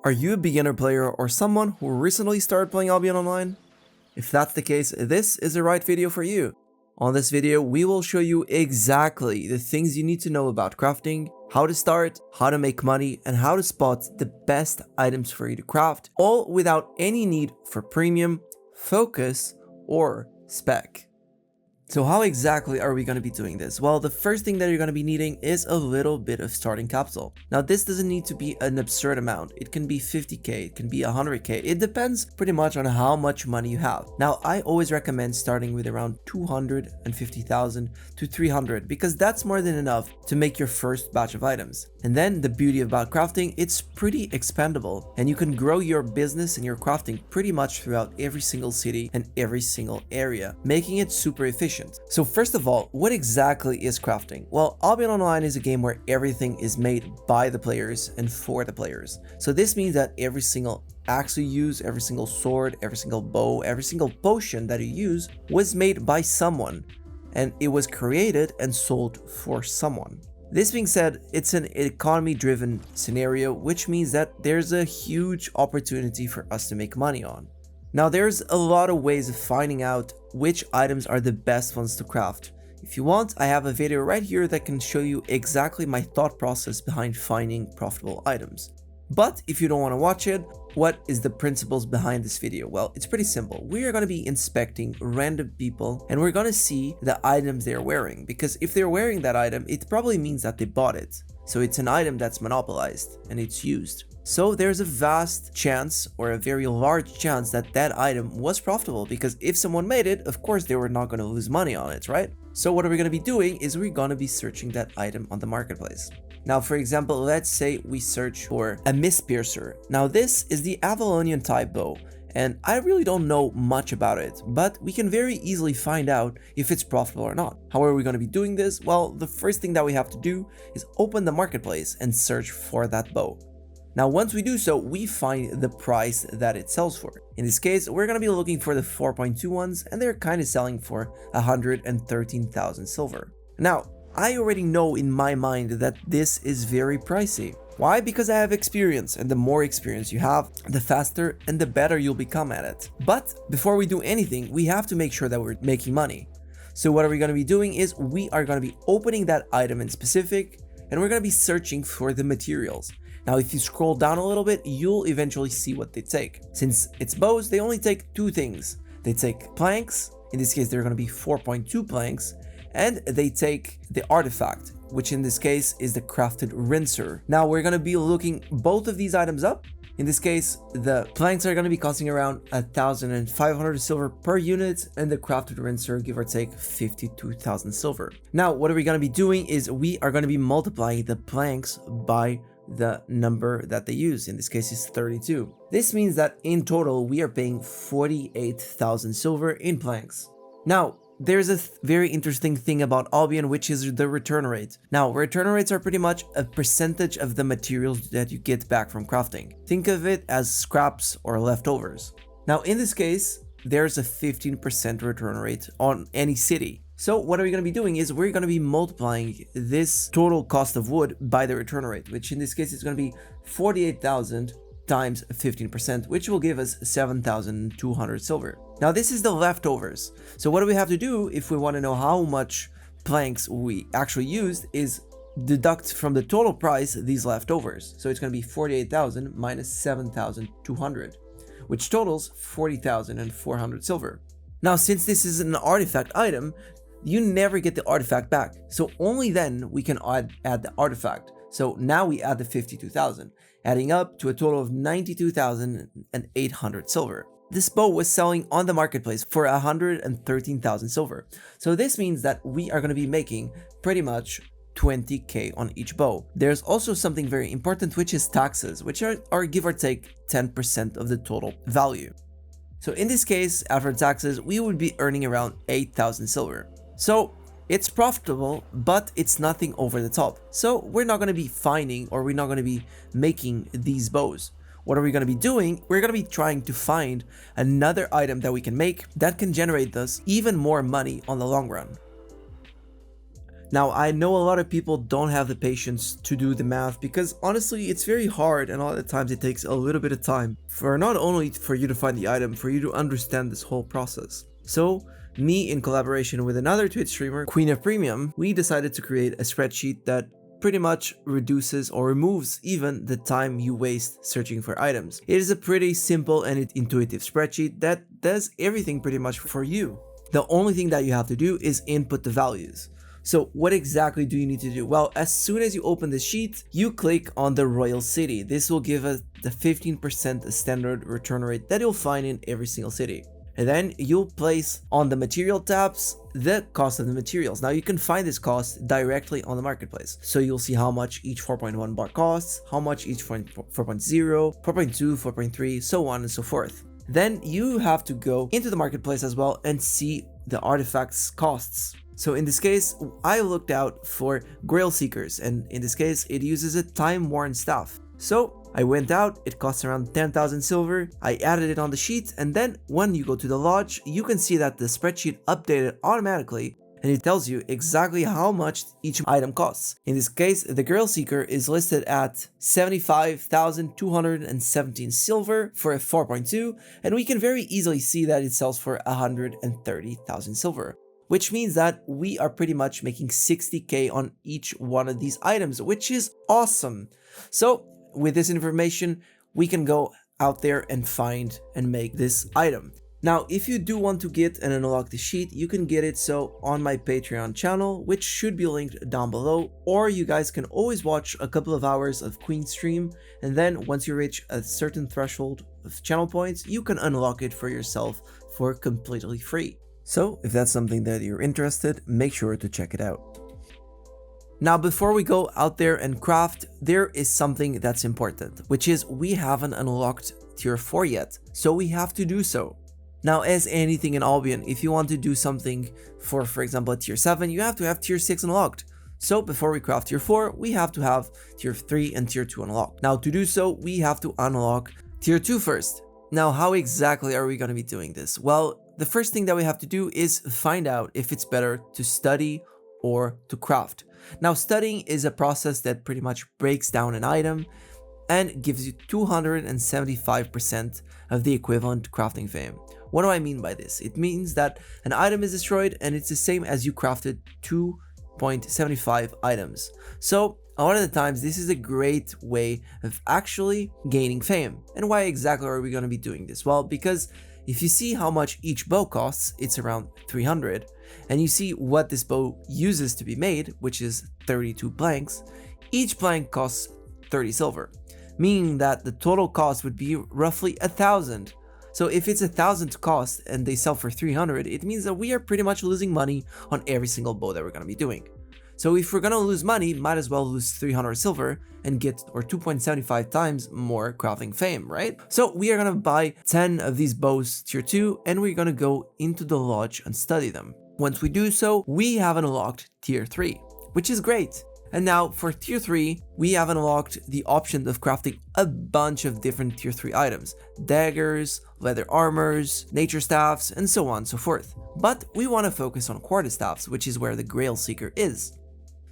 Are you a beginner player or someone who recently started playing Albion Online? If that's the case, this is the right video for you. On this video, we will show you exactly the things you need to know about crafting, how to start, how to make money, and how to spot the best items for you to craft, all without any need for premium, focus, or spec. So how exactly are we going to be doing this? Well, the first thing that you're going to be needing is a little bit of starting capital. Now, this doesn't need to be an absurd amount. It can be 50k, it can be 100k. It depends pretty much on how much money you have. Now, I always recommend starting with around 250,000 to 300 because that's more than enough to make your first batch of items. And then the beauty about crafting, it's pretty expandable and you can grow your business and your crafting pretty much throughout every single city and every single area, making it super efficient. So first of all, what exactly is crafting? Well, Albion Online is a game where everything is made by the players and for the players. So this means that every single axe you use, every single sword, every single bow, every single potion that you use was made by someone, and it was created and sold for someone. This being said, it's an economy-driven scenario, which means that there's a huge opportunity for us to make money on. Now, there's a lot of ways of finding out which items are the best ones to craft. If you want, I have a video right here that can show you exactly my thought process behind finding profitable items. But if you don't want to watch it, what is the principles behind this video? Well, it's pretty simple. We are going to be inspecting random people and we're going to see the items they're wearing, because if they're wearing that item, it probably means that they bought it. So it's an item that's monopolized and it's used. So there's a vast chance, or a very large chance, that that item was profitable, because if someone made it, of course they were not going to lose money on it, right? So what are we going to be doing is we're going to be searching that item on the marketplace. Now, for example, let's say we search for a mist piercer. Now this is the Avalonian type bow, and I really don't know much about it, but we can very easily find out if it's profitable or not. How are we going to be doing this? Well, the first thing that we have to do is open the marketplace and search for that bow. Now, once we do so, we find the price that it sells for. In this case, we're going to be looking for the 4.2 ones, and they're kind of selling for 113,000 silver. Now, I already know in my mind that this is very pricey. Why? Because I have experience, and the more experience you have, the faster and the better you'll become at it. But before we do anything, we have to make sure that we're making money. So what are we going to be doing is we are going to be opening that item in specific, and we're going to be searching for the materials. Now, if you scroll down a little bit, you'll eventually see what they take. Since it's bows, they only take two things. They take planks, in this case, they're going to be 4.2 planks, and they take the artifact, which in this case is the crafted rinser. Now, we're going to be looking both of these items up. In this case, the planks are going to be costing around 1,500 silver per unit, and the crafted rinser, give or take, 52,000 silver. Now, what are we going to be doing is we are going to be multiplying the planks by the number that they use. In this case is 32. This means that in total we are paying 48,000 silver in planks. Now, there's a very interesting thing about Albion, which is the return rate. Now, return rates are pretty much a percentage of the materials that you get back from crafting. Think of it as scraps or leftovers. Now, in this case, there's a 15% return rate on any city. So what are we going to be doing is we're going to be multiplying this total cost of wood by the return rate, which in this case is going to be 48,000 times 15%, which will give us 7,200 silver. Now this is the leftovers. So what do we have to do if we want to know how much planks we actually used is deduct from the total price these leftovers. So it's going to be 48,000 minus 7,200, which totals 40,400 silver. Now, since this is an artifact item, you never get the artifact back. So only then we can add the artifact. So now we add the 52,000, adding up to a total of 92,800 silver. This bow was selling on the marketplace for 113,000 silver. So this means that we are going to be making pretty much 20k on each bow. There's also something very important, which is taxes, which are give or take 10% of the total value. So in this case, after taxes, we would be earning around 8,000 silver. So it's profitable, but it's nothing over the top. So we're not going to be finding, or we're not going to be making these bows. What are we going to be doing? We're going to be trying to find another item that we can make that can generate us even more money on the long run. Now, I know a lot of people don't have the patience to do the math because honestly, it's very hard and a lot of times it takes a little bit of time for not only for you to find the item, for you to understand this whole process. So, me in collaboration with another Twitch streamer, Queen of Premium, we decided to create a spreadsheet that pretty much reduces or removes even the time you waste searching for items. It is a pretty simple and intuitive spreadsheet that does everything pretty much for you. The only thing that you have to do is input the values. So what exactly do you need to do? Well, as soon as you open the sheet, you click on the Royal City. This will give us the 15% standard return rate that you'll find in every single city. And then you'll place on the material tabs the cost of the materials. Now you can find this cost directly on the marketplace. So you'll see how much each 4.1 bar costs, how much each 4.0, 4.2, 4.3, so on and so forth. Then you have to go into the marketplace as well and see the artifacts costs. So in this case, I looked out for Grail Seekers, and in this case, it uses a time-worn staff. So I went out, it costs around 10,000 silver, I added it on the sheet, and then when you go to the lodge, you can see that the spreadsheet updated automatically, and it tells you exactly how much each item costs. In this case, the Grail Seeker is listed at 75,217 silver for a 4.2, and we can very easily see that it sells for 130,000 silver. Which means that we are pretty much making 60k on each one of these items, which is awesome. So with this information, we can go out there and find and make this item. Now, if you do want to get and unlock the sheet, you can get it so on my Patreon channel, which should be linked down below, or you guys can always watch a couple of hours of Queen stream, and then once you reach a certain threshold of channel points, you can unlock it for yourself for completely free. So if that's something that you're interested, make sure to check it out. Now, before we go out there and craft, there is something that's important, which is we haven't unlocked tier 4 yet, so we have to do so. Now, as anything in Albion, if you want to do something for example, a tier 7, you have to have tier 6 unlocked. So before we craft tier 4, we have to have tier 3 and tier 2 unlocked. Now, to do so, we have to unlock tier 2 first. Now, how exactly are we going to be doing this? Well, the first thing that we have to do is find out if it's better to study or to craft. Now, studying is a process that pretty much breaks down an item and gives you 275% of the equivalent crafting fame. What do I mean by this? It means that an item is destroyed and it's the same as you crafted 2.75 items. So a lot of the times, this is a great way of actually gaining fame. And why exactly are we going to be doing this? Well, because if you see how much each bow costs, it's around 300, and you see what this bow uses to be made, which is 32 planks, each plank costs 30 silver, meaning that the total cost would be roughly 1,000. So if it's 1,000 cost and they sell for 300, it means that we are pretty much losing money on every single bow that we're going to be doing. So if we're gonna lose money, might as well lose 300 silver and get or 2.75 times more crafting fame, right? So we are gonna buy 10 of these bows tier 2 and we're gonna go into the lodge and study them. Once we do so, we have unlocked tier 3, which is great. And now for tier 3, we have unlocked the option of crafting a bunch of different tier 3 items. Daggers, leather armors, nature staffs, and so on and so forth. But we want to focus on quarterstaffs, which is where the Grail Seeker is.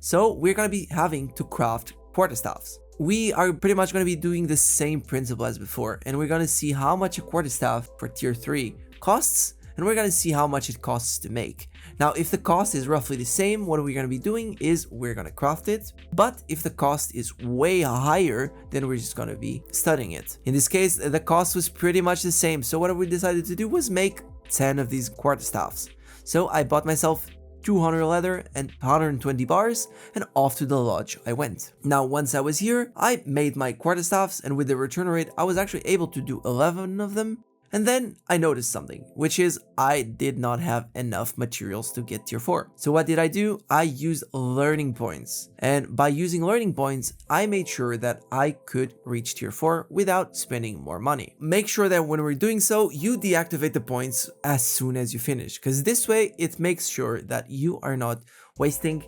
So we're going to be having to craft quarterstaffs. We are pretty much going to be doing the same principle as before, and we're going to see how much a quarterstaff for tier 3 costs, and we're going to see how much it costs to make. Now, if the cost is roughly the same, what we're going to be doing is we're going to craft it, but if the cost is way higher, then we're just going to be studying it. In this case, the cost was pretty much the same, so what we decided to do was make 10 of these quarterstaffs. So I bought myself 200 leather and 120 bars, and off to the lodge I went. Now, once I was here, I made my quarterstaffs, and with the return rate, I was actually able to do 11 of them. And then I noticed something, which is I did not have enough materials to get tier 4. So what did I do? I used learning points. And by using learning points, I made sure that I could reach tier 4 without spending more money. Make sure that when we're doing so, you deactivate the points as soon as you finish, because this way it makes sure that you are not wasting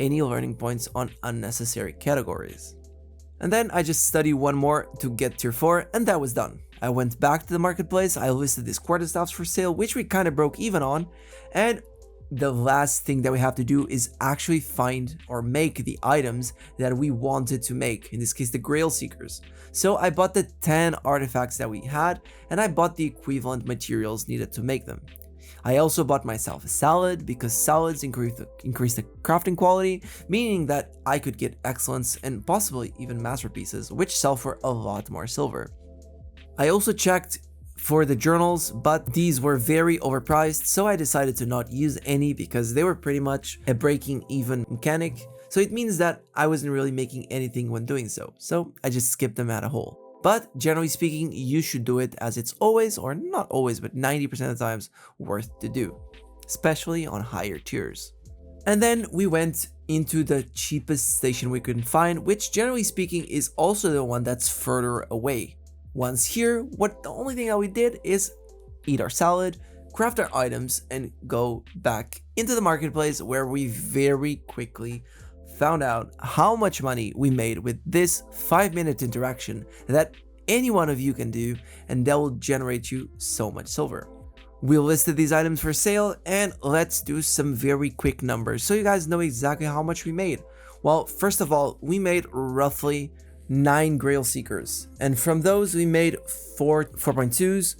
any learning points on unnecessary categories. And then I just studied one more to get tier 4, and that was done. I went back to the marketplace, I listed these quarterstaffs for sale, which we kind of broke even on, and the last thing that we have to do is actually find or make the items that we wanted to make, in this case the Grail Seekers. So I bought the 10 artifacts that we had, and I bought the equivalent materials needed to make them. I also bought myself a salad because salads increase the crafting quality, meaning that I could get excellence and possibly even masterpieces, which sell for a lot more silver. I also checked for the journals, but these were very overpriced, so I decided to not use any because they were pretty much a breaking even mechanic. So it means that I wasn't really making anything when doing so. So I just skipped them at a whole. But generally speaking, you should do it, as it's always, or not always, but 90% of the times worth to do, especially on higher tiers. And then we went into the cheapest station we could find, which generally speaking is also the one that's further away. Once here, the only thing that we did is eat our salad, craft our items, and go back into the marketplace, where we very quickly found out how much money we made with this 5-minute interaction that any one of you can do, and that will generate you so much silver. We listed these items for sale, and let's do some very quick numbers so you guys know exactly how much we made. Well, first of all, we made roughly 9 Grail Seekers, and from those we made 4.2s,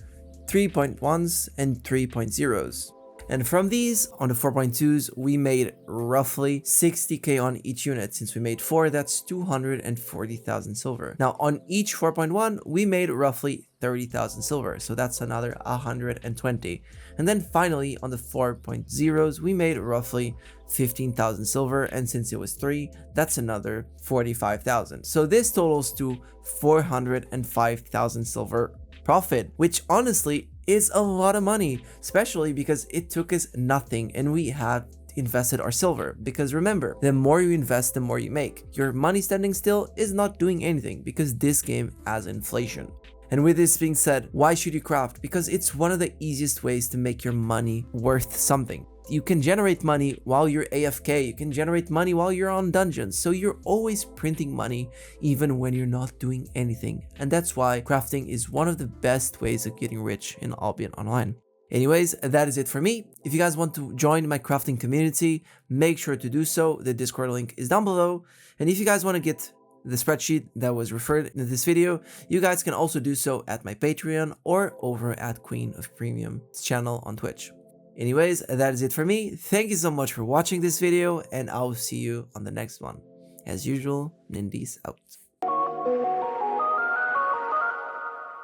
3.1s, and 3.0s. And from these, on the 4.2s, we made roughly 60k on each unit. Since we made 4, that's 240,000 silver. Now on each 4.1, we made roughly 30,000 silver, so that's another 120. And then finally on the 4.0s, we made roughly 15,000 silver, and since it was 3, that's another 45,000. So this totals to 405,000 silver profit, which honestly is a lot of money, especially because it took us nothing and we had invested our silver. Because remember, the more you invest, the more you make. Your money standing still is not doing anything, because this game has inflation. And with this being said, why should you craft? Because it's one of the easiest ways to make your money worth something. You can generate money while you're AFK, you can generate money while you're on dungeons, so you're always printing money even when you're not doing anything. And that's why crafting is one of the best ways of getting rich in Albion Online. Anyways, that is it for me. If you guys want to join my crafting community, make sure to do so. The Discord link is down below. And if you guys want to get the spreadsheet that was referred in this video, you guys can also do so at my Patreon or over at Queen of Premium's channel on Twitch. Anyways, that is it for me. Thank you so much for watching this video, and I'll see you on the next one. As usual, Nendys out.